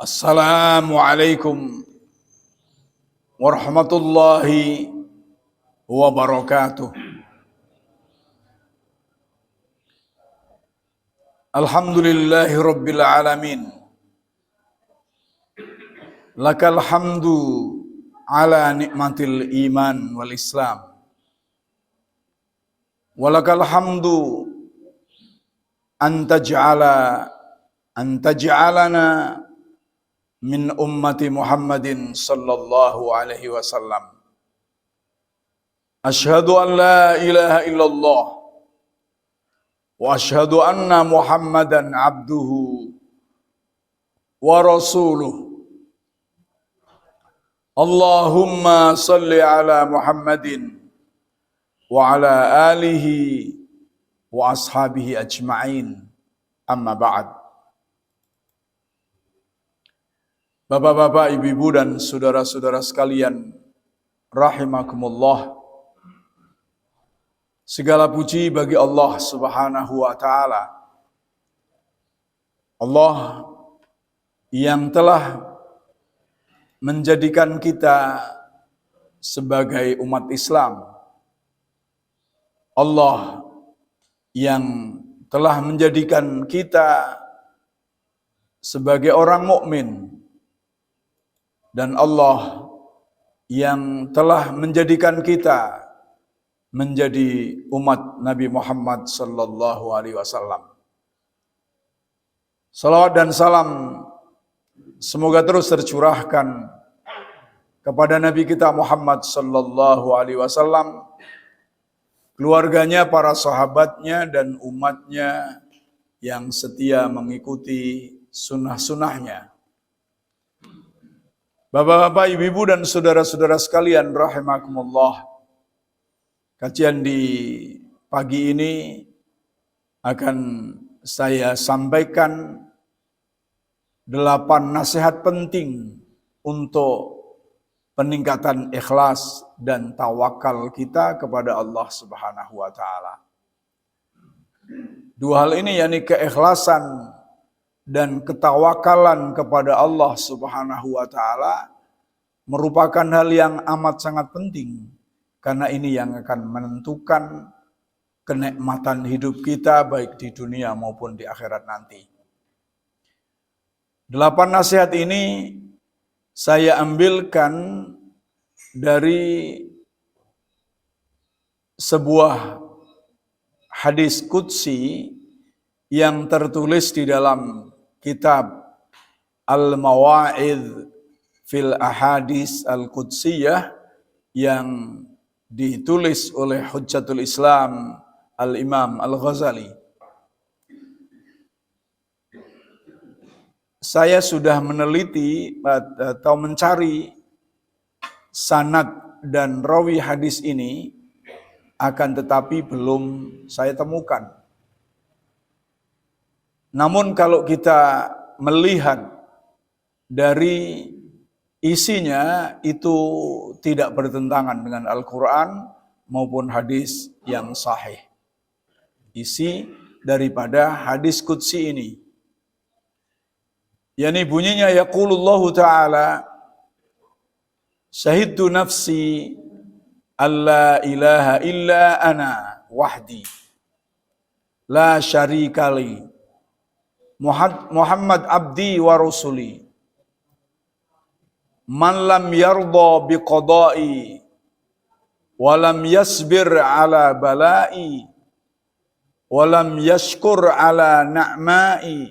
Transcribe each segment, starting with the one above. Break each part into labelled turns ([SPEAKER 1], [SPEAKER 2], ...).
[SPEAKER 1] Assalamualaikum warahmatullahi wabarakatuh. Alhamdulillahi rabbil alamin. Lakal hamdu ala nikmatil iman wal islam. Walakal hamdu antaj'alana min ummati Muhammadin sallallahu alaihi wasallam. Asyhadu an la ilaha illallah wa asyhadu anna Muhammadan abduhu wa rasuluh. Allahumma salli ala Muhammadin wa ala alihi wa ashabihi ajma'in. Amma ba'd. Bapak-bapak, ibu-ibu dan saudara-saudara sekalian, rahimakumullah. Segala puji bagi Allah Subhanahu wa taala. Allah yang telah menjadikan kita sebagai umat Islam. Allah yang telah menjadikan kita sebagai orang mukmin. Dan Allah yang telah menjadikan kita menjadi umat Nabi Muhammad sallallahu alaihi wasallam. Salawat dan salam semoga terus tercurahkan kepada Nabi kita Muhammad sallallahu alaihi wasallam, keluarganya, para sahabatnya dan umatnya yang setia mengikuti sunnah-sunnahnya. Bapak-bapak, ibu-ibu dan saudara-saudara sekalian, rahimakumullah. Kajian di pagi ini akan saya sampaikan 8 nasihat penting untuk peningkatan ikhlas dan tawakal kita kepada Allah Subhanahu wa taala. 2 hal ini, yakni keikhlasan dan ketawakalan kepada Allah Subhanahu wa taala, merupakan hal yang amat sangat penting, karena ini yang akan menentukan kenikmatan hidup kita baik di dunia maupun di akhirat nanti. 8 nasihat ini saya ambilkan dari sebuah hadis qudsi yang tertulis di dalam kitab Al-Mawa'idh fil Ahadits Al-Qudsiyah yang ditulis oleh Hujjatul Islam Al-Imam Al-Ghazali. Saya sudah meneliti atau mencari sanad dan rawi hadis ini, akan tetapi belum saya temukan. Namun kalau kita melihat dari isinya, itu tidak bertentangan dengan Al-Quran maupun hadis yang sahih. Isi daripada hadis qudsi ini, yakni bunyinya, yaqulullahu ta'ala, syahidtu nafsi alla ilaha illa ana wahdi la syarikali Muhammad abdi wa rasuli man lam yarda biqada'i wa lam yasbir ala bala'i wa lam yashkur ala na'ma'i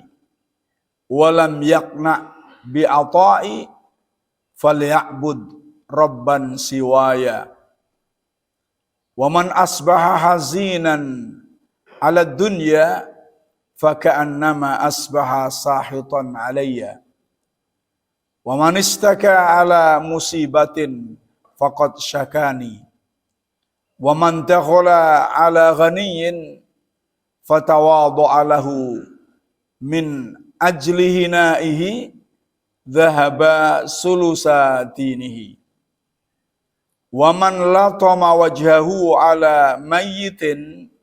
[SPEAKER 1] wa lam yaqna bi'ata'i falya'bud rabban siwaya wa man asbaha hazinan ala dunya faka'annama asbaha sahitan alayya wa man istaka ala musibatin faqad syakani wa man takhala ala ghaniyin fatawadha'a lahu min ajli hinaihi dhahaba sulusa dinihi wa man latama wajhahu ala mayyitin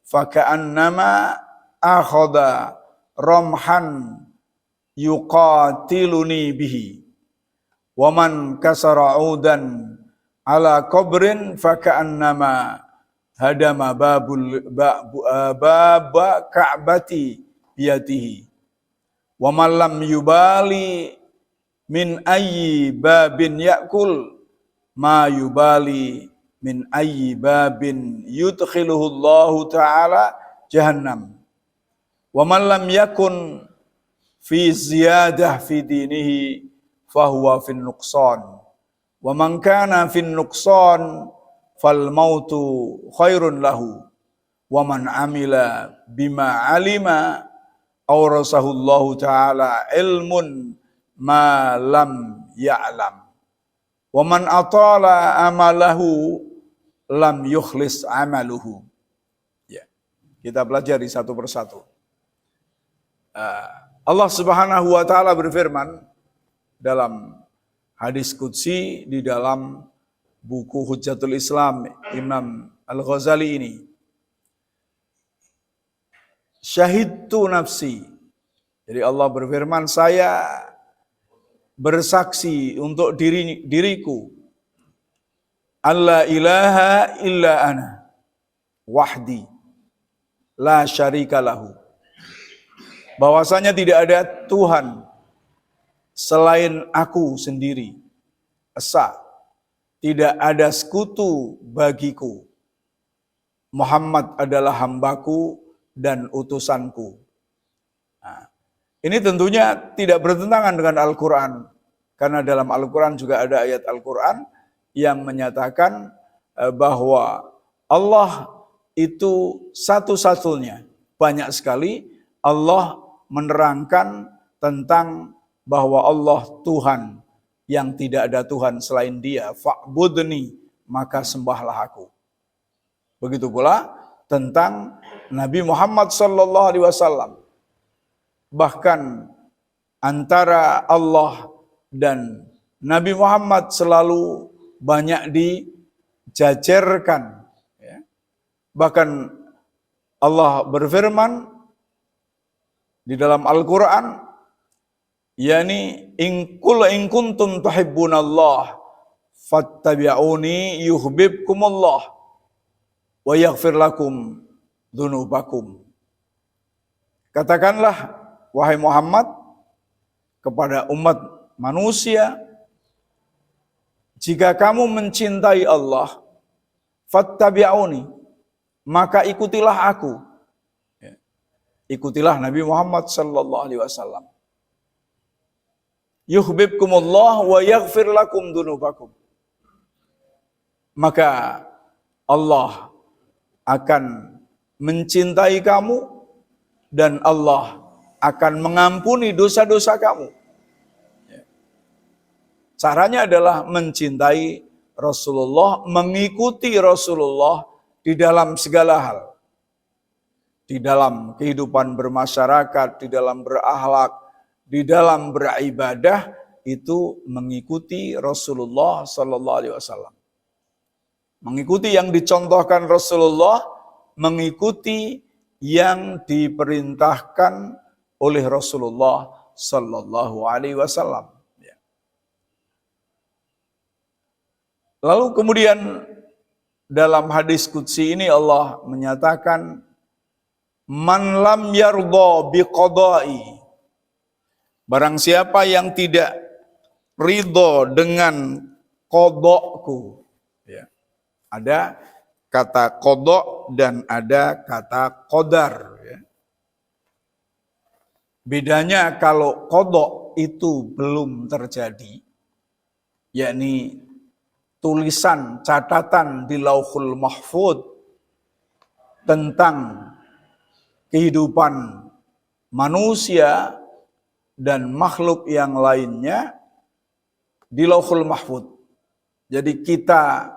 [SPEAKER 1] faka'annama akhadha ramhan yuqatiluni bihi wa man kasara 'udan ala qabrin faka'annama hadama baba ka'bati biyatihi wa man lam yubali min ayyi babin ya'kul ma yubali min ayyi babin yudkhiluhu Allahu ta'ala jahannam wa man lam yakun fi ziyadah fi dinihi fahuwa fin nuqsan wa man kana fin nuqsan fal mautu khairun lahu wa man amila bima alima awrasahu Allahu ta'ala ilmun ma lam ya'lam wa man atala amalahu lam yukhlis amaluhu. Ya, kita pelajari satu persatu. Allah Subhanahu wa taala berfirman dalam hadis qudsi di dalam buku Hujjatul Islam Imam Al-Ghazali ini. Syahidtu nafsi. Jadi Allah berfirman, saya bersaksi untuk diriku. Alla ilaha illa ana wahdi la syarika lahu. Bahwasanya tidak ada Tuhan selain aku sendiri. Esa. Tidak ada sekutu bagiku. Muhammad adalah hambaku dan utusanku. Nah, ini tentunya tidak bertentangan dengan Al-Quran. Karena dalam Al-Quran juga ada ayat Al-Quran yang menyatakan bahwa Allah itu satu-satunya. Banyak sekali Allah menerangkan tentang bahwa Allah Tuhan yang tidak ada Tuhan selain Dia. Fa'budni, maka sembahlah aku. Begitu pula tentang Nabi Muhammad SAW. Bahkan antara Allah dan Nabi Muhammad selalu banyak dijajarkan. Ya. Bahkan Allah berfirman di dalam Al-Quran, yakni in kuntum tuhibbunallah fattabi'uni yuhibbukumullah wa yaghfir lakum dzunubakum. Katakanlah wahai Muhammad kepada umat manusia, jika kamu mencintai Allah, fattabi'uni, maka ikutilah aku. Ya. Ikutilah Nabi Muhammad sallallahu alaihi wasallam. Yuhibbukumullah wa yaghfir lakum dzunubakum. Maka Allah akan mencintai kamu dan Allah akan mengampuni dosa-dosa kamu. Caranya adalah mencintai Rasulullah, mengikuti Rasulullah di dalam segala hal. Di dalam kehidupan bermasyarakat, di dalam berakhlak, di dalam beribadah, itu mengikuti Rasulullah sallallahu alaihi wasallam. Mengikuti yang dicontohkan Rasulullah, mengikuti yang diperintahkan oleh Rasulullah sallallahu alaihi wasallam. Lalu kemudian dalam hadis qudsi ini Allah menyatakan, man lam yardha biqada'i, barang siapa yang tidak ridho dengan qada'ku. Ya. Ada kata qada' dan ada kata qadar. Ya. Bedanya kalau qada' itu belum terjadi, yakni tulisan, catatan di Lauhul Mahfuz tentang kehidupan manusia dan makhluk yang lainnya di Lauhul Mahfuz. Jadi kita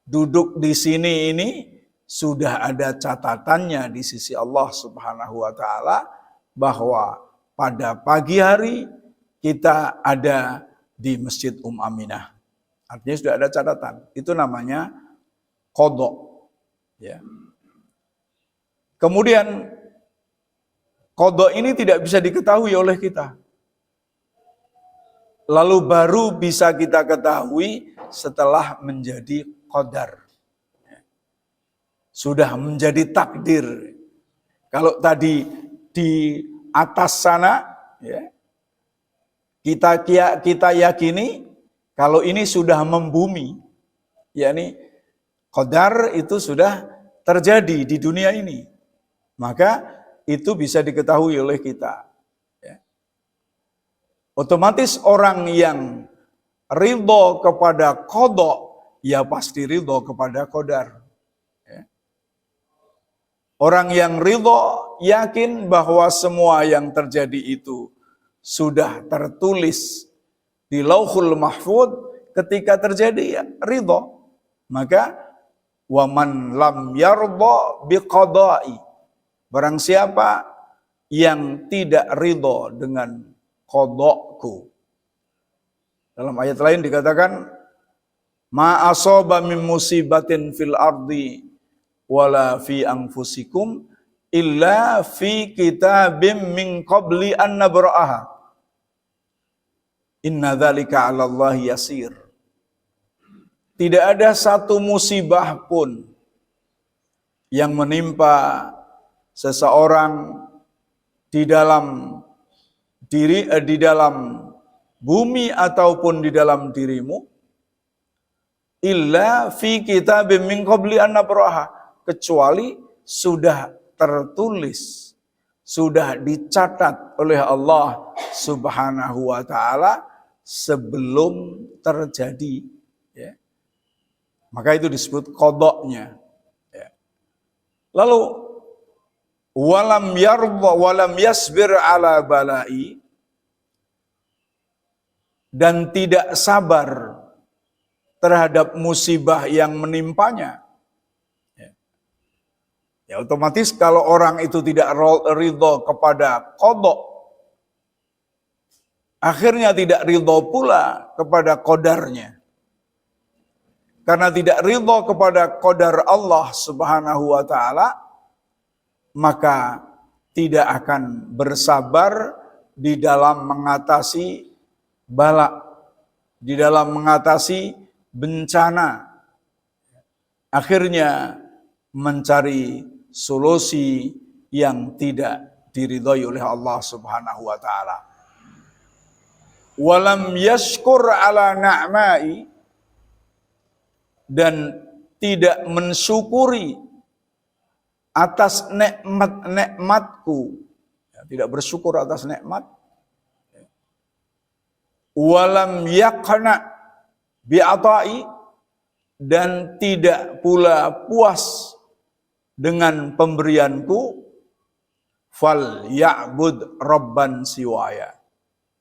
[SPEAKER 1] duduk di sini ini sudah ada catatannya di sisi Allah Subhanahu wa taala bahwa pada pagi hari kita ada di Masjid Aminah. Artinya sudah ada catatan. Itu namanya qada. Ya. Kemudian qada ini tidak bisa diketahui oleh kita. lalu baru bisa kita ketahui setelah menjadi qadar. Sudah menjadi takdir. Kalau tadi di atas sana, ya, kita yakini kalau ini sudah membumi, yakni qadar itu sudah terjadi di dunia ini, maka itu bisa diketahui oleh kita. Ya. Otomatis orang yang ridho kepada qada, ya pasti ridho kepada qadar. Orang yang ridho yakin bahwa semua yang terjadi itu sudah tertulis di Lauhul Mahfuz ketika terjadi, ya ridho. Maka waman lam yardha biqada'i, barang siapa yang tidak ridho dengan qada'ku. Dalam ayat lain dikatakan ma asaba min musibatin fil ardi wala fi anfusikum illa fi kitabim min qabli an nabra'aha inna dzalika 'ala Allah yasir. Tidak ada satu musibah pun yang menimpa seseorang di dalam di dalam bumi ataupun di dalam dirimu illa fi kitabim min qabli an nabra'aha, kecuali sudah tertulis, sudah dicatat oleh Allah Subhanahu wa taala sebelum terjadi, ya. Maka itu disebut qadanya, ya. Lalu walam yardha walam yasbir ala balai, dan tidak sabar terhadap musibah yang menimpanya. Ya otomatis kalau orang itu tidak ridho kepada qada, akhirnya tidak ridho pula kepada qadarnya. Karena tidak ridho kepada qadar Allah Subhanahu wa taala, maka tidak akan bersabar di dalam mengatasi bala, di dalam mengatasi bencana. Akhirnya mencari solusi yang tidak diridhai oleh Allah Subhanahu wa taala. Walam yashkur ala na'mai, dan tidak mensyukuri atas nikmat-nikmatku, ya, tidak bersyukur atas nikmat. Walam yaqna bi'atai, dan tidak pula puas dengan pemberianku, fal ya'bud rabban siwaya.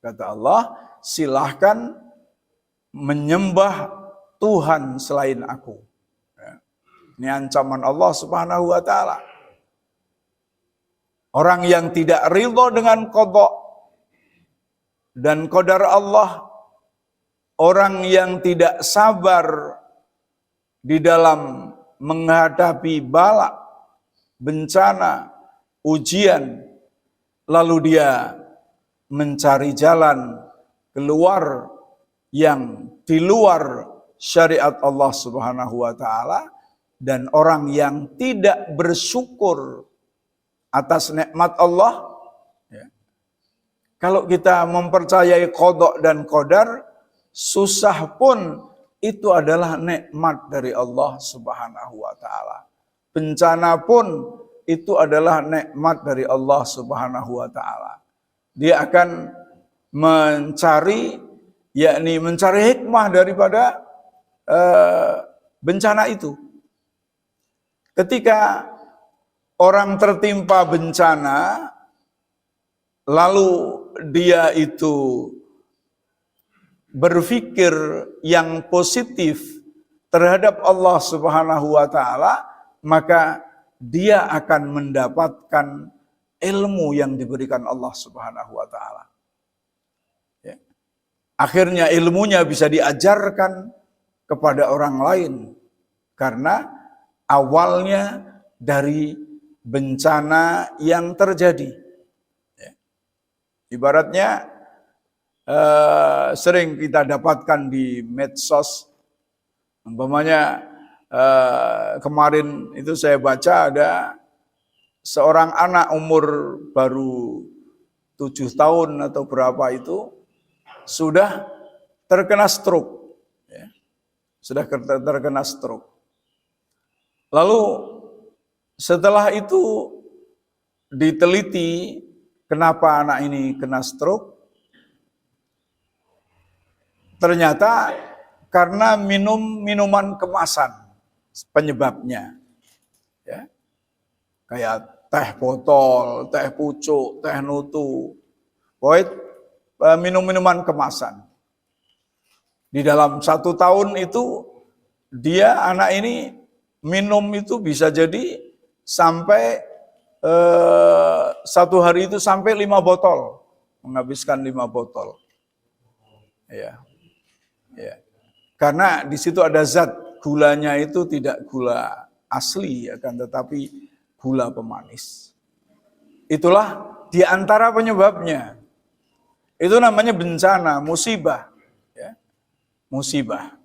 [SPEAKER 1] Kata Allah, silahkan menyembah Tuhan selain aku. Ya. Ini ancaman Allah Subhanahu wa taala. Orang yang tidak ridho dengan qada dan qadar Allah, orang yang tidak sabar di dalam menghadapi bala, bencana, ujian, lalu dia mencari jalan keluar yang di luar syariat Allah Subhanahu wa taala, dan orang yang tidak bersyukur atas nikmat Allah, ya. Kalau kita mempercayai qada dan qadar, susah pun itu adalah nikmat dari Allah Subhanahu wa taala. Bencana pun itu adalah nikmat dari Allah Subhanahu wa taala. Dia akan mencari hikmah daripada bencana itu. Ketika orang tertimpa bencana, lalu dia itu berpikir yang positif terhadap Allah Subhanahu wa taala, maka dia akan mendapatkan ilmu yang diberikan Allah Subhanahu wa taala. Ya. Akhirnya ilmunya bisa diajarkan kepada orang lain karena awalnya dari bencana yang terjadi. Ya. Ibaratnya sering kita dapatkan di medsos. Umpamanya kemarin itu saya baca ada seorang anak umur baru 7 tahun atau berapa itu sudah terkena stroke. Ya. Sudah terkena stroke. Lalu setelah itu diteliti kenapa anak ini kena stroke. Ternyata karena minum minuman kemasan penyebabnya. Ya. Kayak teh botol, teh pucuk, teh nutu. Pokoknya minum-minuman kemasan. Di dalam 1 tahun itu dia anak ini minum itu bisa jadi sampai 1 hari itu sampai 5 botol. Menghabiskan 5 botol. Ya. Ya. Karena di situ ada zat gulanya itu tidak gula asli, akan tetapi gula pemanis. Itulah di antara penyebabnya. Itu namanya bencana, musibah. Ya. Musibah.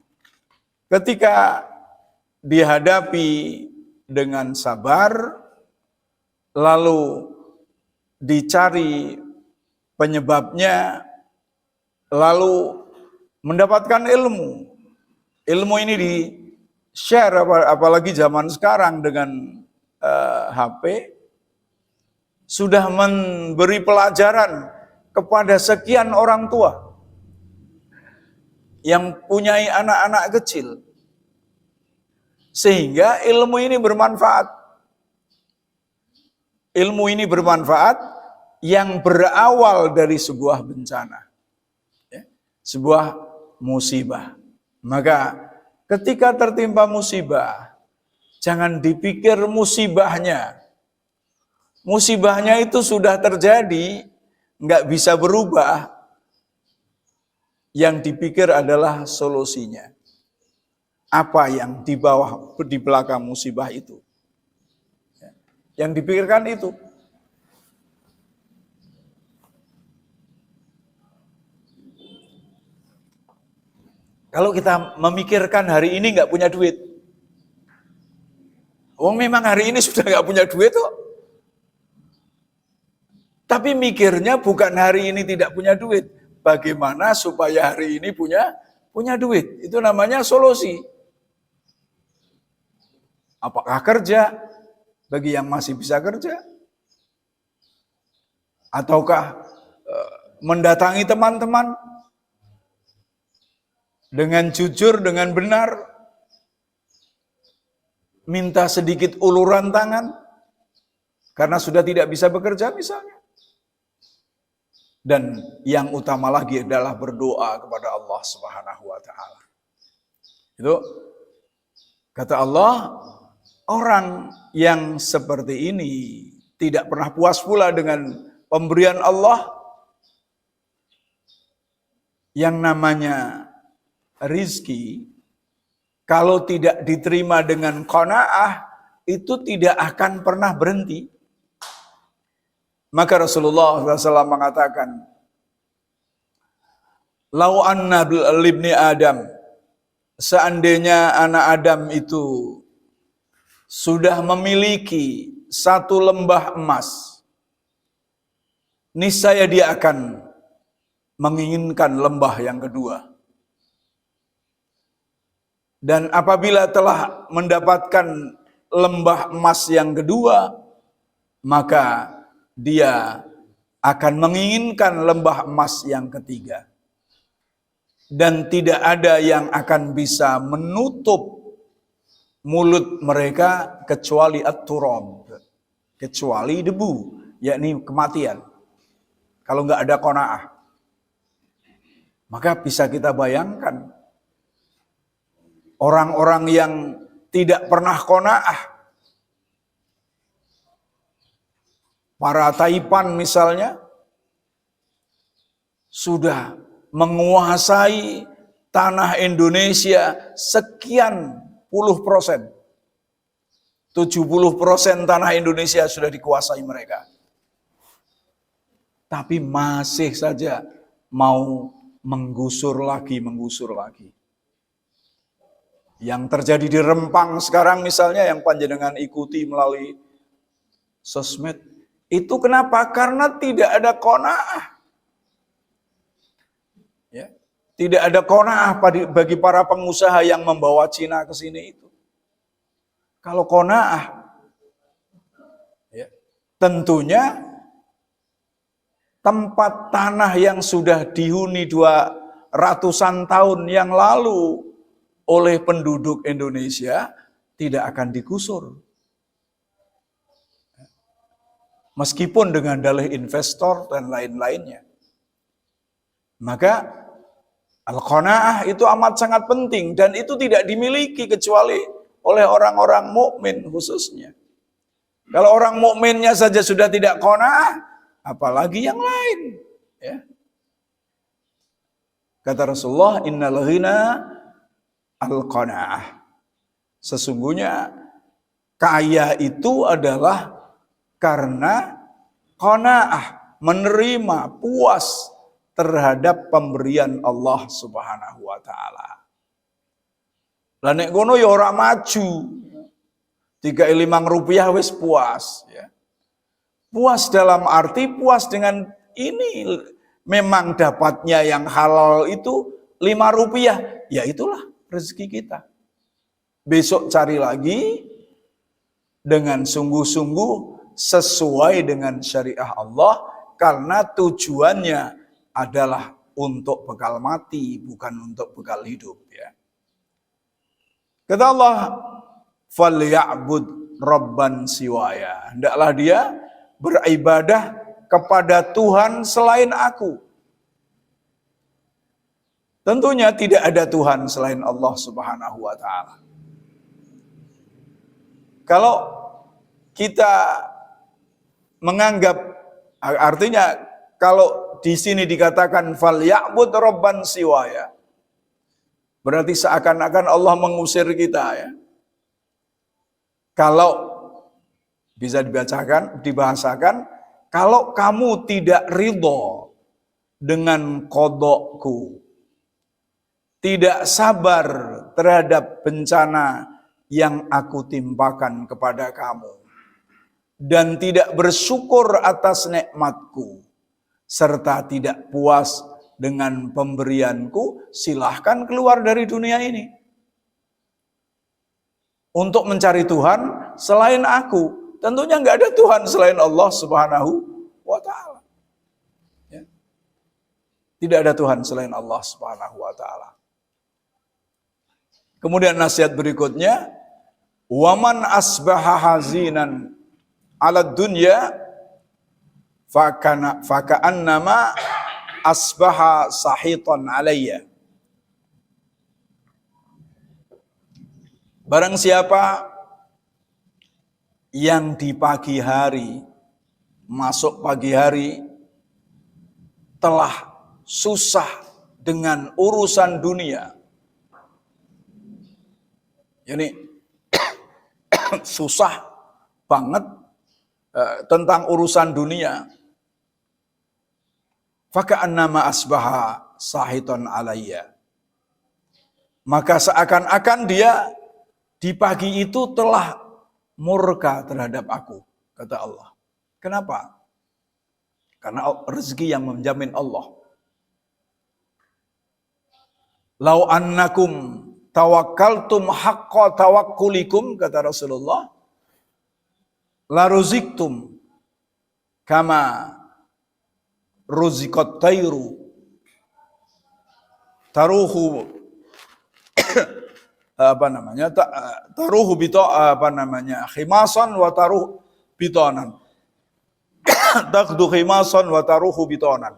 [SPEAKER 1] Ketika dihadapi dengan sabar, lalu dicari penyebabnya, lalu mendapatkan ilmu. Ilmu ini di-share, apalagi zaman sekarang dengan HP, sudah memberi pelajaran kepada sekian orang tua yang punyai anak-anak kecil. Sehingga ilmu ini bermanfaat. Ilmu ini bermanfaat yang berawal dari sebuah bencana. Ya, sebuah musibah. Maka ketika tertimpa musibah, jangan dipikir musibahnya. Musibahnya itu sudah terjadi, nggak bisa berubah. Yang dipikir adalah solusinya. Apa yang di belakang musibah itu. Yang dipikirkan itu. Kalau kita memikirkan hari ini nggak punya duit, memang hari ini sudah nggak punya duit kok. Tapi mikirnya bukan hari ini tidak punya duit, bagaimana supaya hari ini punya duit. Itu namanya solusi. Apakah kerja bagi yang masih bisa kerja, ataukah mendatangi teman-teman dengan jujur, dengan benar, minta sedikit uluran tangan, karena sudah tidak bisa bekerja misalnya. Dan yang utama lagi adalah berdoa kepada Allah Subhanahu wa Ta'ala. Itu kata Allah, orang yang seperti ini tidak pernah puas pula dengan pemberian Allah. Yang namanya rizki, kalau tidak diterima dengan qanaah, itu tidak akan pernah berhenti. Maka Rasulullah SAW mengatakan, "Lau anna libni Adam," seandainya anak Adam itu sudah memiliki 1 lembah emas, niscaya dia akan menginginkan lembah yang kedua. Dan apabila telah mendapatkan lembah emas yang kedua, maka dia akan menginginkan lembah emas yang ketiga. Dan tidak ada yang akan bisa menutup mulut mereka kecuali at-turab, kecuali debu, yakni kematian. Kalau nggak ada qanaah. Maka bisa kita bayangkan orang-orang yang tidak pernah qanaah, para Taipan misalnya, sudah menguasai tanah Indonesia sekian puluh %. 70% tanah Indonesia sudah dikuasai mereka. Tapi masih saja mau menggusur lagi. Yang terjadi di Rempang sekarang misalnya, yang panjenengan ikuti melalui sosmed, itu kenapa? Karena tidak ada qanaah. Ya. Tidak ada qanaah bagi para pengusaha yang membawa Cina ke sini itu. Kalau qanaah, ya, tentunya tempat tanah yang sudah dihuni 200-an tahun yang lalu oleh penduduk Indonesia tidak akan digusur. Meskipun dengan dalih investor dan lain-lainnya. Maka al-qanaah itu amat sangat penting, dan itu tidak dimiliki kecuali oleh orang-orang mukmin khususnya. Kalau orang mukminnya saja sudah tidak qanaah, apalagi yang lain, ya. Kata Rasulullah, innal ghina al-qanaah. Sesungguhnya kaya itu adalah karena qanaah, menerima, puas terhadap pemberian Allah Subhanahu wa taala. Lah nek ngono ya ora maju. 3,5 rupiah wis puas, ya. Puas dalam arti puas dengan ini, memang dapatnya yang halal itu 5 rupiah, ya itulah rezeki kita. Besok cari lagi dengan sungguh-sungguh sesuai dengan syariah Allah, karena tujuannya adalah untuk bekal mati, bukan untuk bekal hidup, ya. Kata Allah, "Falya'bud rabban siwaya." Hendaklah dia beribadah kepada Tuhan selain aku. Tentunya tidak ada Tuhan selain Allah Subhanahu wa taala. Kalau kita menganggap, artinya kalau di sini dikatakan falya'bud rabban siwaya, berarti seakan-akan Allah mengusir kita, ya. Kalau bisa dibahasakan, kalau kamu tidak ridho dengan qadokku, tidak sabar terhadap bencana yang aku timpakan kepada kamu, dan tidak bersyukur atas nikmatku, serta tidak puas dengan pemberianku, silahkan keluar dari dunia ini untuk mencari Tuhan selain aku. Tentunya nggak ada Tuhan selain Allah Subhanahu wa taala, ya. Tidak ada Tuhan selain Allah Subhanahu wa taala. Kemudian nasihat berikutnya, waman asbaha hazinan ala dunya faka'annama asbaha sahitan alayya. Barang siapa yang di pagi hari, masuk pagi hari, telah susah dengan urusan dunia. Ini susah banget tentang urusan dunia. Faka'annama asbaha sahitan alayya. Maka seakan-akan dia di pagi itu telah murka terhadap aku, kata Allah. Kenapa? Karena rezeki yang menjamin Allah. Lau annakum tawakkaltum haqqa tawakkulikum, kata Rasulullah, la ruziktum kama ruziqat tayru taruhu taruhu bito khimasan wa taruh bitonan. Takhdu khimasan wa taruhu bitonan.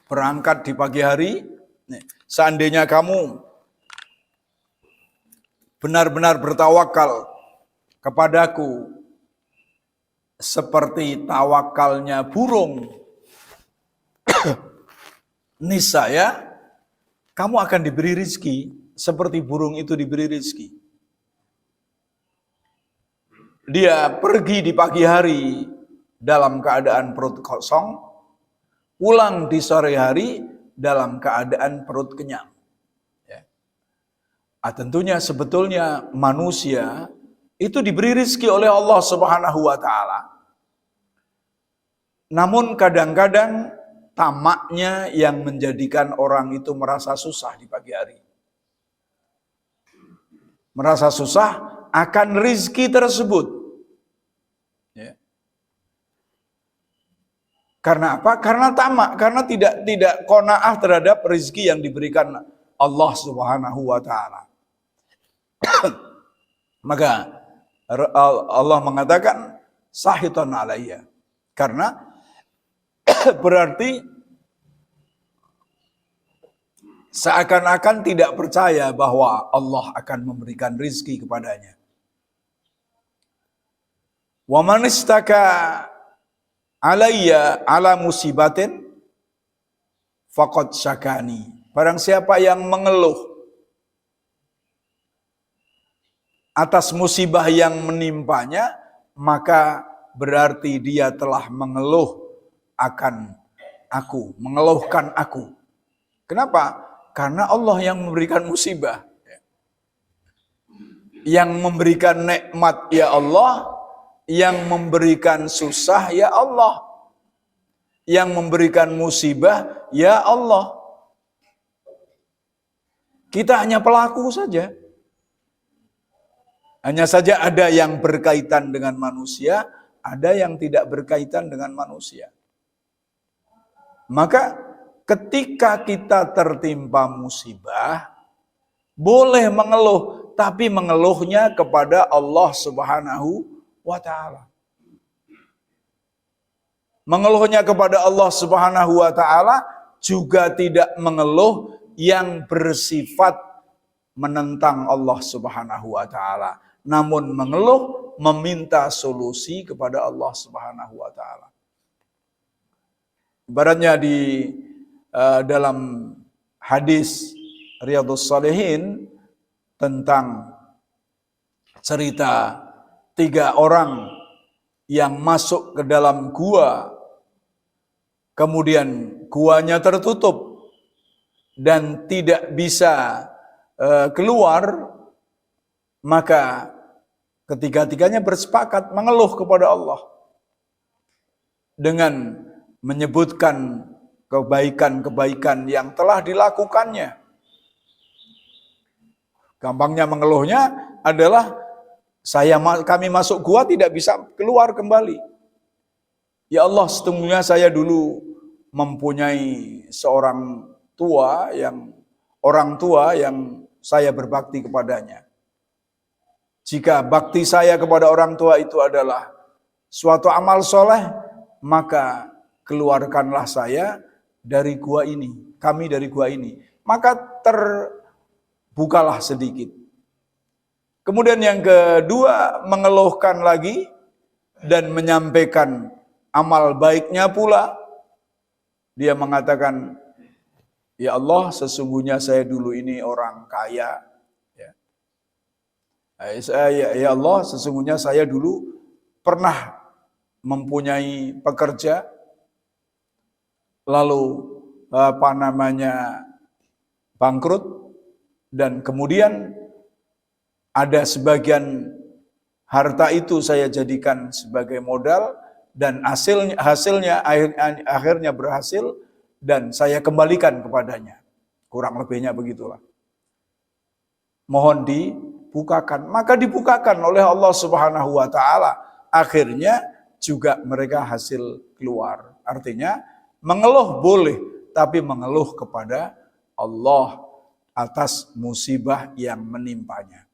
[SPEAKER 1] Berangkat di pagi hari, seandainya kamu benar-benar bertawakal kepadaku seperti tawakalnya burung, niscaya kamu akan diberi rezeki seperti burung itu diberi rezeki. Dia pergi di pagi hari dalam keadaan perut kosong, pulang di sore hari dalam keadaan perut kenyang. Ya. Tentunya sebetulnya manusia itu diberi rizki oleh Allah Subhanahu wa Ta'ala. Namun kadang-kadang tamaknya yang menjadikan orang itu merasa susah di pagi hari. Merasa susah akan rizki tersebut. Ya. Karena apa? Karena tamak, karena tidak qanaah terhadap rizki yang diberikan Allah Subhanahu wa Ta'ala. Maka Allah mengatakan sahiton alayya. Karena berarti seakan-akan tidak percaya bahwa Allah akan memberikan rizki kepadanya. Wa man istaka alayya ala musibatin faqad syakani. Barang siapa yang mengeluh atas musibah yang menimpanya, maka berarti dia telah mengeluh akan aku, mengeluhkan aku. Kenapa? Karena Allah yang memberikan musibah. Yang memberikan nikmat ya Allah, yang memberikan susah ya Allah, yang memberikan musibah ya Allah. Kita hanya pelaku saja. Hanya saja ada yang berkaitan dengan manusia, ada yang tidak berkaitan dengan manusia. Maka ketika kita tertimpa musibah, boleh mengeluh, tapi mengeluhnya kepada Allah Subhanahu wa Ta'ala. Mengeluhnya kepada Allah Subhanahu wa Ta'ala juga tidak mengeluh yang bersifat menentang Allah Subhanahu wa Ta'ala, namun mengeluh meminta solusi kepada Allah Subhanahu wa Ta'ala. Ibaratnya di dalam hadis Riyadhus Shalihin tentang cerita 3 orang yang masuk ke dalam gua, kemudian guanya tertutup dan tidak bisa keluar, maka ketiga-tiganya bersepakat mengeluh kepada Allah dengan menyebutkan kebaikan-kebaikan yang telah dilakukannya. Gampangnya mengeluhnya adalah kami masuk gua tidak bisa keluar kembali. Ya Allah, setungguhnya saya dulu mempunyai orang tua yang saya berbakti kepadanya. Jika bakti saya kepada orang tua itu adalah suatu amal soleh, maka keluarkanlah saya dari gua ini, kami dari gua ini. Maka terbukalah sedikit. Kemudian yang kedua, mengeluhkan lagi dan menyampaikan amal baiknya pula. Dia mengatakan, ya Allah, sesungguhnya saya dulu ini orang kaya. Ya Allah, sesungguhnya saya dulu pernah mempunyai pekerja, lalu bangkrut, dan kemudian ada sebagian harta itu saya jadikan sebagai modal, dan hasilnya akhirnya berhasil dan saya kembalikan kepadanya. Kurang lebihnya begitulah. Mohon dibukakan. Maka dibukakan oleh Allah Subhanahu wa Ta'ala. Akhirnya juga mereka hasil keluar. Artinya mengeluh boleh, tapi mengeluh kepada Allah atas musibah yang menimpanya.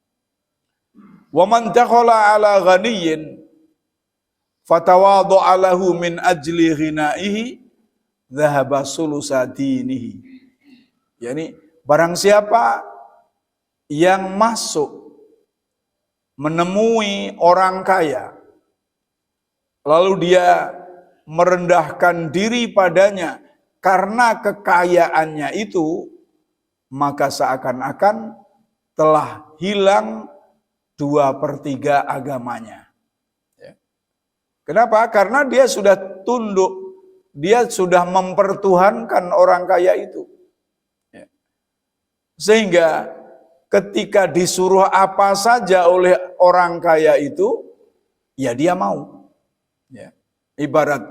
[SPEAKER 1] Wa man dakhala ala ghaniyyin fatawadha'a lahu min ajli ghinaihi dhahaba sulusa dinihi. Yani barang siapa yang masuk menemui orang kaya, lalu dia merendahkan diri padanya karena kekayaannya itu, maka seakan-akan telah hilang 2/3 agamanya. Kenapa? Karena dia sudah tunduk, dia sudah mempertuhankan orang kaya itu. Sehingga ketika disuruh apa saja oleh orang kaya itu, ya dia mau. Ya. Ibarat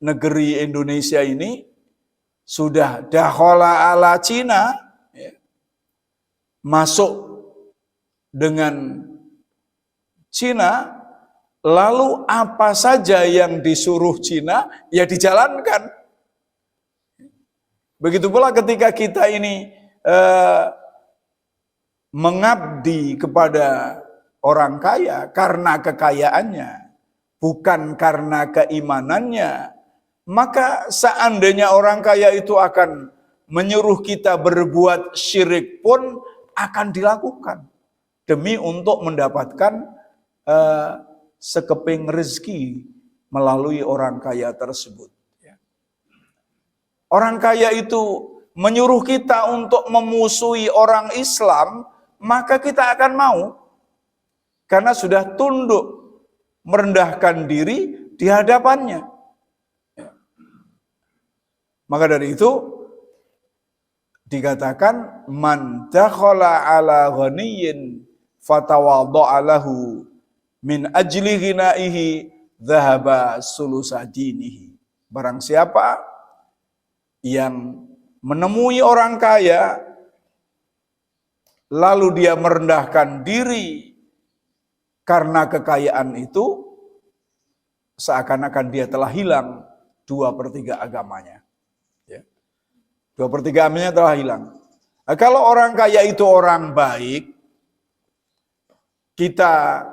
[SPEAKER 1] negeri Indonesia ini sudah dakhala ala Cina, ya, masuk dengan Cina, lalu apa saja yang disuruh Cina, ya dijalankan. Begitu pula ketika kita ini mengabdi kepada orang kaya karena kekayaannya, bukan karena keimanannya, maka seandainya orang kaya itu akan menyuruh kita berbuat syirik pun akan dilakukan demi untuk mendapatkan sekeping rezeki melalui orang kaya tersebut. Orang kaya itu menyuruh kita untuk memusuhi orang Islam, maka kita akan mau. Karena sudah tunduk merendahkan diri di hadapannya. Maka dari itu dikatakan man dakhala ala ghaniyyin fatawadda'a lahu min ajli ghina'ihi dhahaba sulusa dinihi. Barang siapa yang menemui orang kaya lalu dia merendahkan diri karena kekayaan itu, seakan-akan dia telah hilang 2/3 agamanya. 2/3 agamanya telah hilang. Nah, kalau orang kaya itu orang baik, kita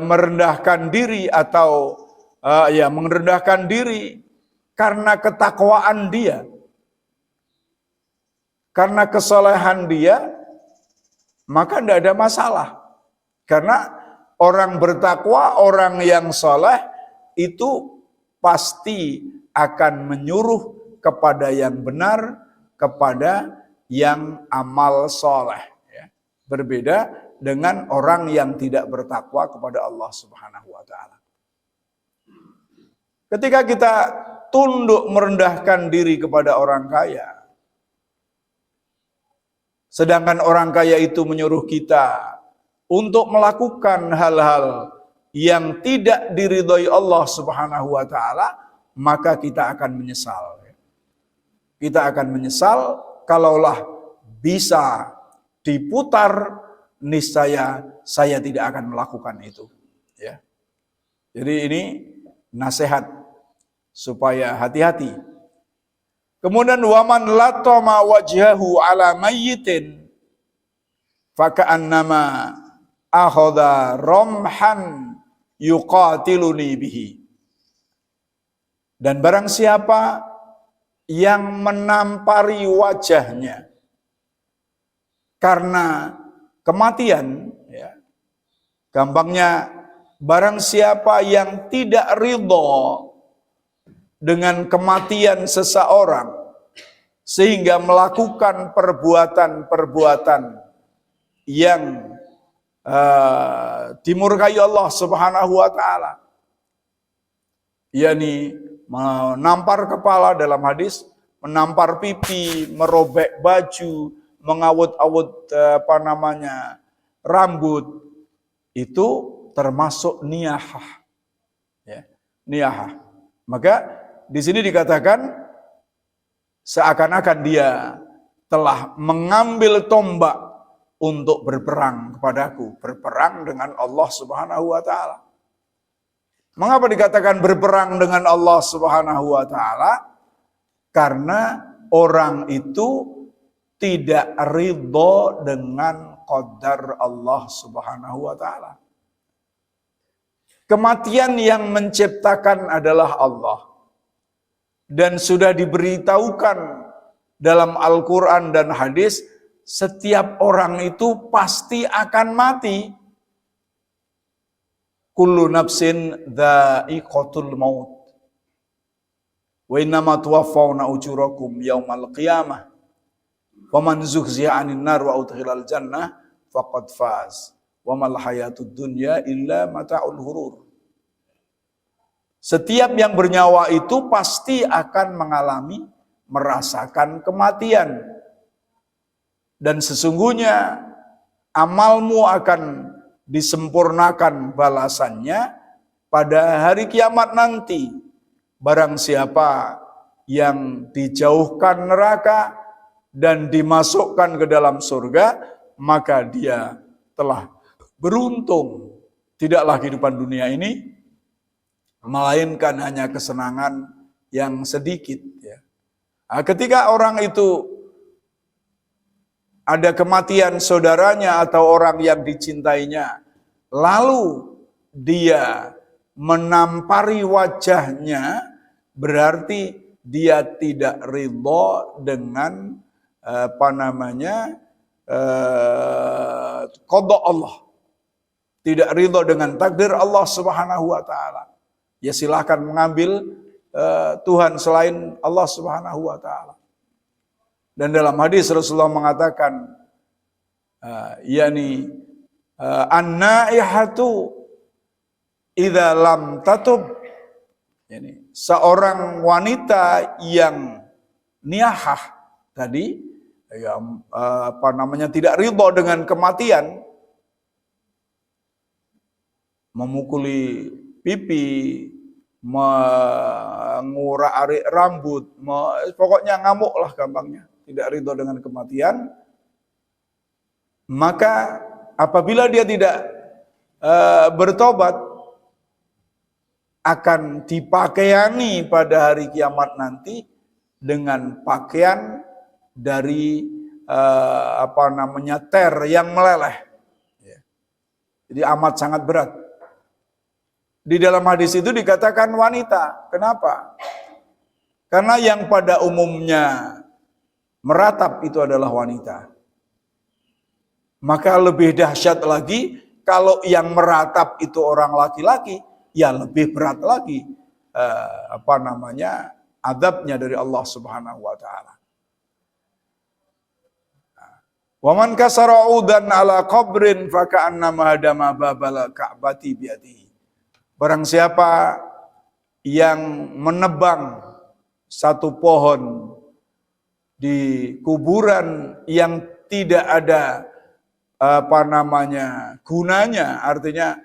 [SPEAKER 1] merendahkan diri atau merendahkan diri karena ketakwaan dia, karena kesalehan dia, maka tidak ada masalah. Karena orang bertakwa, orang yang saleh itu pasti akan menyuruh kepada yang benar, kepada yang amal saleh. Berbeda dengan orang yang tidak bertakwa kepada Allah Subhanahu wa taala. Ketika kita tunduk merendahkan diri kepada orang kaya, sedangkan orang kaya itu menyuruh kita untuk melakukan hal-hal yang tidak diridhoi Allah Subhanahu wa taala, maka kita akan menyesal. Kita akan menyesal kalaulah bisa diputar, niscaya saya tidak akan melakukan itu. Ya. Jadi ini nasihat supaya hati-hati. Kemudian waman latama wajhahu ala mayyitin faka'annama akhadha romhan yuqatiluni bihi. Dan barang siapa yang menampari wajahnya karena kematian, ya, gampangnya barang siapa yang tidak ridho dengan kematian seseorang sehingga melakukan perbuatan-perbuatan yang dimurkai Allah Subhanahu wa taala, yakni menampar kepala dalam hadis, menampar pipi, merobek baju, mengawut-awut rambut, itu termasuk niyahah. Ya, niyahah. Maka di sini dikatakan seakan-akan dia telah mengambil tombak untuk berperang kepadaku, berperang dengan Allah Subhanahu wa taala. Mengapa dikatakan berperang dengan Allah Subhanahu wa taala? Karena orang itu tidak ridho dengan qadar Allah Subhanahu wa taala. Kematian yang menciptakan adalah Allah. Dan sudah diberitahukan dalam Al-Quran dan hadis, setiap orang itu pasti akan mati. Kullu nafsin dha'iqatul maut. Wa innama tuwaffawna ujurakum yaumal qiyamah. Wa man zuhziya 'anil nar wa udkhilal jannah faqad faz. Wa mal hayatud dunya illa mata'ul ghurur. Setiap yang bernyawa itu pasti akan merasakan kematian. Dan sesungguhnya amalmu akan disempurnakan balasannya pada hari kiamat nanti. Barang siapa yang dijauhkan neraka dan dimasukkan ke dalam surga, maka dia telah beruntung. Tidaklah kehidupan dunia ini melainkan hanya kesenangan yang sedikit. Ya. Nah, ketika orang itu ada kematian saudaranya atau orang yang dicintainya, lalu dia menampari wajahnya, berarti dia tidak ridho dengan qada Allah, tidak ridho dengan takdir Allah Subhanahu wa taala. Ya silahkan mengambil Tuhan selain Allah Subhanahu wa taala. Dan dalam hadis Rasulullah mengatakan, an-naihatu idza lam tatub, seorang wanita yang niyahah tadi, tidak ridho dengan kematian, memukuli pipi, mengurak-arik rambut, pokoknya ngamuk lah gampangnya, tidak ridho dengan kematian, maka apabila dia tidak bertobat, akan dipakaiani pada hari kiamat nanti dengan pakaian dari ter yang meleleh. Jadi amat sangat berat. Di dalam hadis itu dikatakan wanita. Kenapa? Karena yang pada umumnya meratap itu adalah wanita. Maka lebih dahsyat lagi kalau yang meratap itu orang laki-laki, ya lebih berat lagi azabnya dari Allah Subhanahu wa taala. Wa man kasara udan ala qabrin fa ka'annama hadama babal ka'bati biyadihi. Barang siapa yang menebang satu pohon di kuburan yang tidak ada gunanya, artinya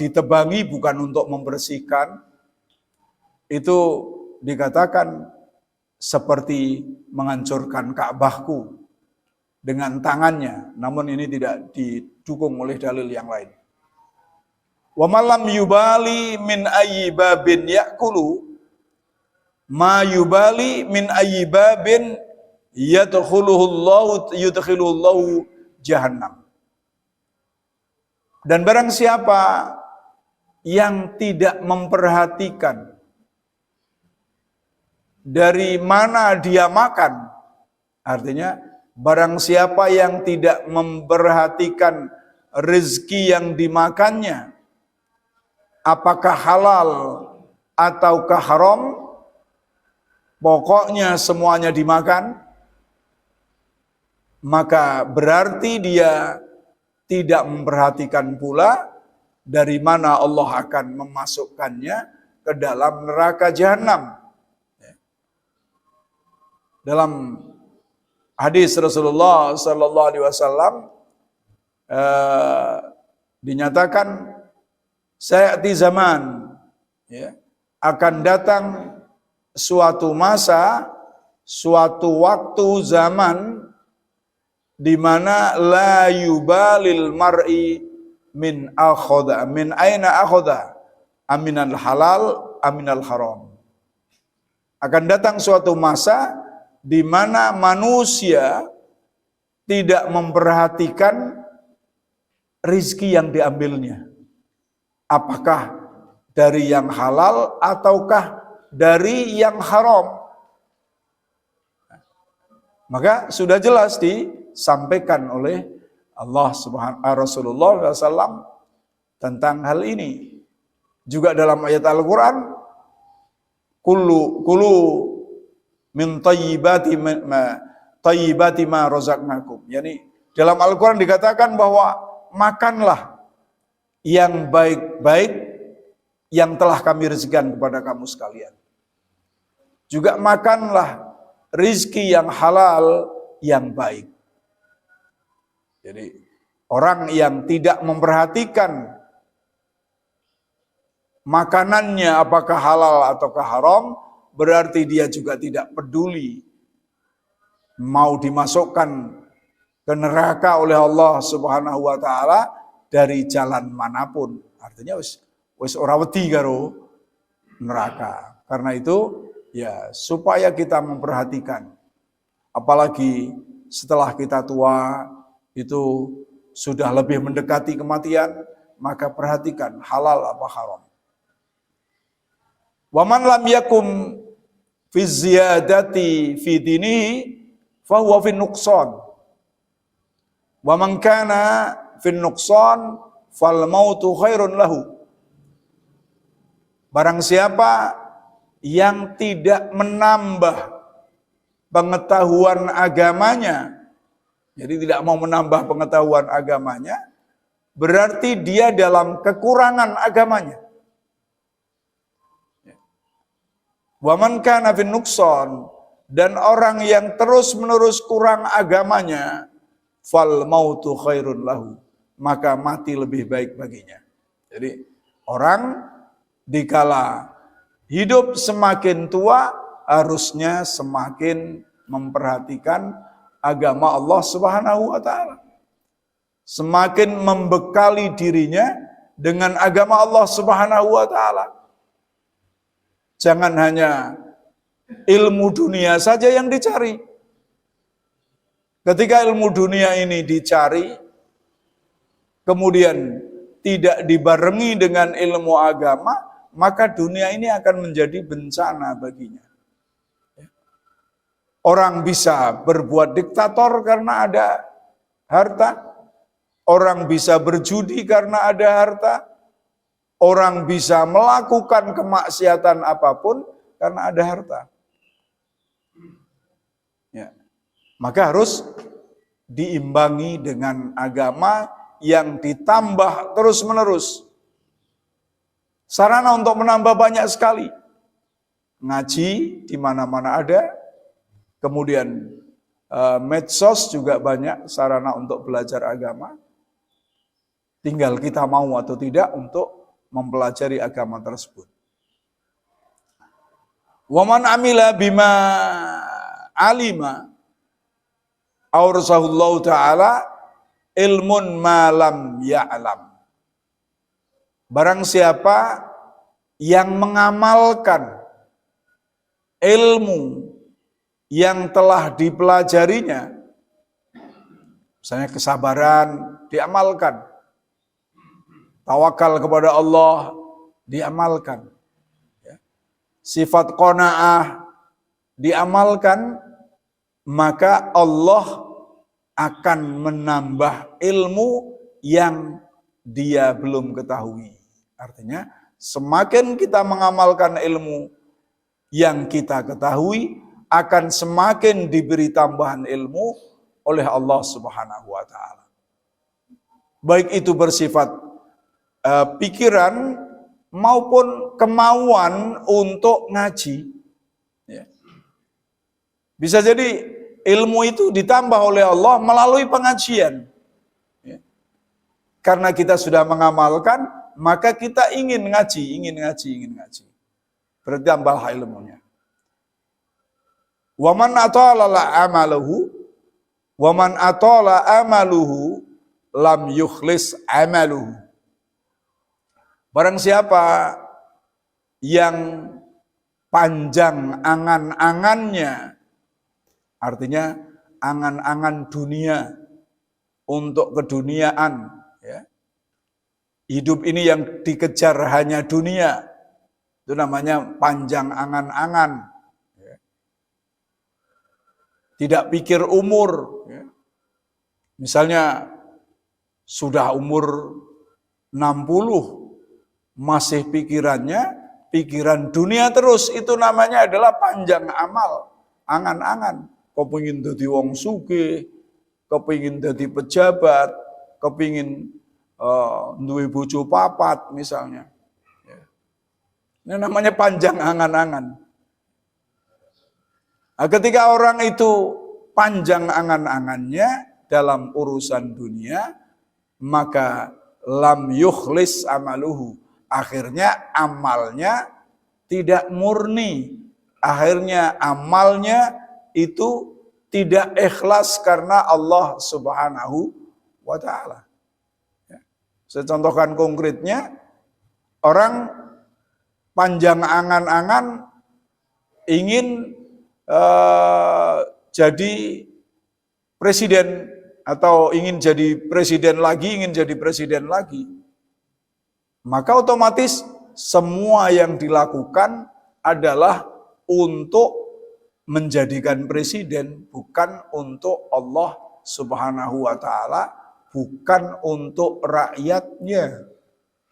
[SPEAKER 1] ditebangi bukan untuk membersihkan, itu dikatakan seperti menghancurkan Ka'bahku dengan tangannya. Namun ini tidak didukung oleh dalil yang lain. Wa malam yubali min ayyi babin ya'kulu ma yubali min ayyi babin yudkhiluhu Allahu jahannam. Dan barang siapa yang tidak memperhatikan dari mana dia makan, artinya barang siapa yang tidak memperhatikan rezeki yang dimakannya, apakah halal ataukah haram, pokoknya semuanya dimakan, maka berarti dia tidak memperhatikan pula dari mana Allah akan memasukkannya ke dalam neraka jahanam. Dalam hadis Rasulullah sallallahu alaihi wasallam dinyatakan, sayati zaman, akan datang suatu masa, suatu waktu zaman di mana la yubalil mar'i min aina akhadha aminal halal aminal haram. Akan datang suatu masa di mana manusia tidak memperhatikan rizki yang diambilnya. Apakah dari yang halal ataukah dari yang haram? Maka sudah jelas disampaikan oleh Rasulullah SAW tentang hal ini. Juga dalam ayat Al-Quran, Kulu min tayyibati ma razaqnakum. Yani dalam Al-Quran dikatakan bahwa makanlah yang baik-baik yang telah kami rezekikan kepada kamu sekalian. Juga makanlah rizki yang halal yang baik. Jadi orang yang tidak memperhatikan makanannya apakah halal ataukah haram, berarti dia juga tidak peduli mau dimasukkan ke neraka oleh Allah Subhanahu wa taala dari jalan manapun. Artinya wis ora wedi karo neraka. Karena itu ya supaya kita memperhatikan, apalagi setelah kita tua itu sudah lebih mendekati kematian, maka perhatikan halal apa haram. Wa man lam yakum fi ziyadati fi dinihi fa huwa fi nuqsan. Wa man kana fi nuqsan fal mautu khairun lahu. Barang siapa yang tidak menambah pengetahuan agamanya, jadi tidak mau menambah pengetahuan agamanya, berarti dia dalam kekurangan agamanya. Wa man kana fin nuqsan, dan orang yang terus-menerus kurang agamanya, fal mautu khairun lahu, maka mati lebih baik baginya. Jadi orang dikala hidup semakin tua harusnya semakin memperhatikan agama Allah Subhanahu wa taala. Semakin membekali dirinya dengan agama Allah Subhanahu wa taala. Jangan hanya ilmu dunia saja yang dicari. Ketika ilmu dunia ini dicari, kemudian tidak dibarengi dengan ilmu agama, maka dunia ini akan menjadi bencana baginya. Orang bisa berbuat diktator karena ada harta. Orang bisa berjudi karena ada harta. Orang bisa melakukan kemaksiatan apapun karena ada harta. Ya. Maka harus diimbangi dengan agama yang ditambah terus-menerus. Sarana untuk menambah banyak sekali. Ngaji di mana-mana ada. Kemudian medsos juga banyak sarana untuk belajar agama. Tinggal kita mau atau tidak untuk mempelajari agama tersebut. Wa man amila bima alima aursahullahu ta'ala ilmun ma lam ya'lam. Barang siapa yang mengamalkan ilmu yang telah dipelajarinya, misalnya kesabaran diamalkan, tawakal kepada Allah diamalkan, sifat qanaah diamalkan, maka Allah akan menambah ilmu yang dia belum ketahui. Artinya semakin kita mengamalkan ilmu yang kita ketahui, akan semakin diberi tambahan ilmu oleh Allah Subhanahu wa taala. Baik itu bersifat pikiran maupun kemauan untuk ngaji. Ya. Bisa jadi ilmu itu ditambah oleh Allah melalui pengajian. Ya. Karena kita sudah mengamalkan, maka kita ingin ngaji. Bertambah ilmunya. Waman atala amaluhu, waman atala amaluhu, lam yukhlis amaluhu. Barang siapa yang panjang angan-angannya, artinya angan-angan dunia untuk keduniaan, ya. Hidup ini yang dikejar hanya dunia, itu namanya panjang angan-angan. Ya. Tidak pikir umur. Ya. Misalnya sudah umur 60, masih pikiran dunia terus, itu namanya adalah panjang amal, angan-angan. Kepingin jadi wong sugih, kepingin jadi pejabat, kepingin duwe bojo papat misalnya. Ini namanya panjang angan-angan. Nah, ketika orang itu panjang angan-angannya, dalam urusan dunia, maka lam yukhlis amaluhu. Akhirnya amalnya tidak murni. Akhirnya amalnya itu tidak ikhlas karena Allah Subhanahu wa ta'ala. Saya contohkan konkretnya, orang panjang angan-angan ingin jadi presiden atau ingin jadi presiden lagi, maka otomatis semua yang dilakukan adalah untuk menjadikan presiden, bukan untuk Allah Subhanahu wa ta'ala, bukan untuk rakyatnya,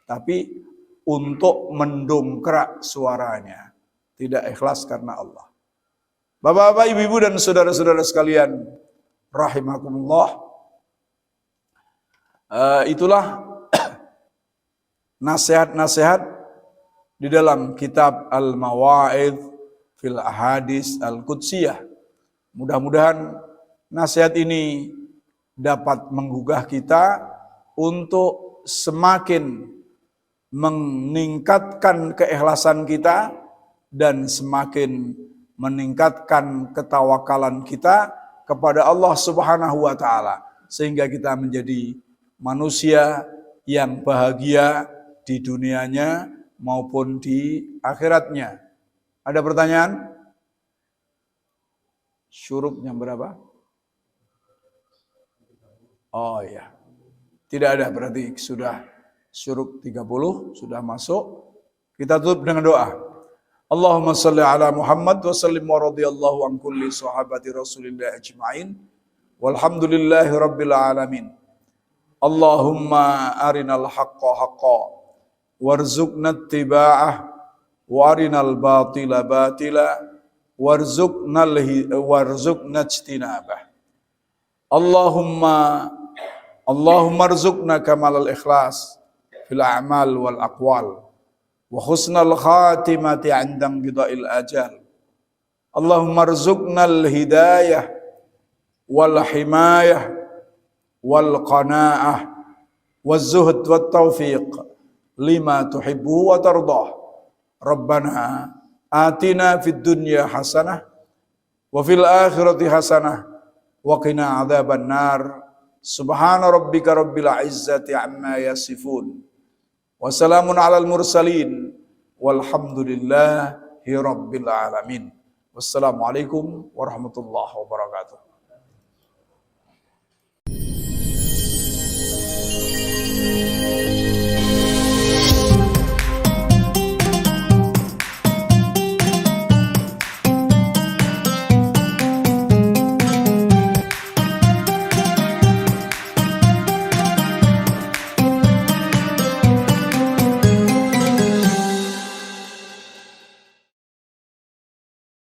[SPEAKER 1] tapi untuk mendongkrak suaranya. Tidak ikhlas karena Allah. Bapak-bapak, ibu-ibu dan saudara-saudara sekalian, rahimakumullah. Itulah nasihat-nasihat di dalam kitab Al-Mawa'idh fil Ahadits Al-Qudsiyah. Mudah-mudahan nasihat ini dapat menggugah kita untuk semakin meningkatkan keikhlasan kita dan semakin meningkatkan ketawakalan kita kepada Allah Subhanahu wa ta'ala, sehingga kita menjadi manusia yang bahagia di dunianya maupun di akhiratnya. Ada pertanyaan? Syuruk jam berapa? Oh iya. Tidak ada, berarti sudah syuruk 30, sudah masuk. Kita tutup dengan doa. Allahumma salli ala Muhammad wa sallim wa radiyallahu an kulli sahabati Rasulillah ajma'in. Walhamdulillahi rabbil alamin. Allahumma arinal haqqa haqqa warzuqna ittiba'ah wa arinal batila batila warzuqna ijtinabah. Allahumma arzuqna kamalal ikhlas fil a'mal wal aqwal wa husnal khatimati 'inda qida'il ajal. Allahumma arzuqnal hidayah wal himayah wal qanaah waz zuhd wat taufiq lima tuhibbu wa tardah. Rabbana atina fid dunya hasanah wa fil akhirati hasanah wa qina adzaban nar. Subhana rabbika rabbil izzati amma yasifun. Wassalamun alal mursalin walhamdulillahi rabbil alamin. Wassalamualaikum warahmatullahi wabarakatuh.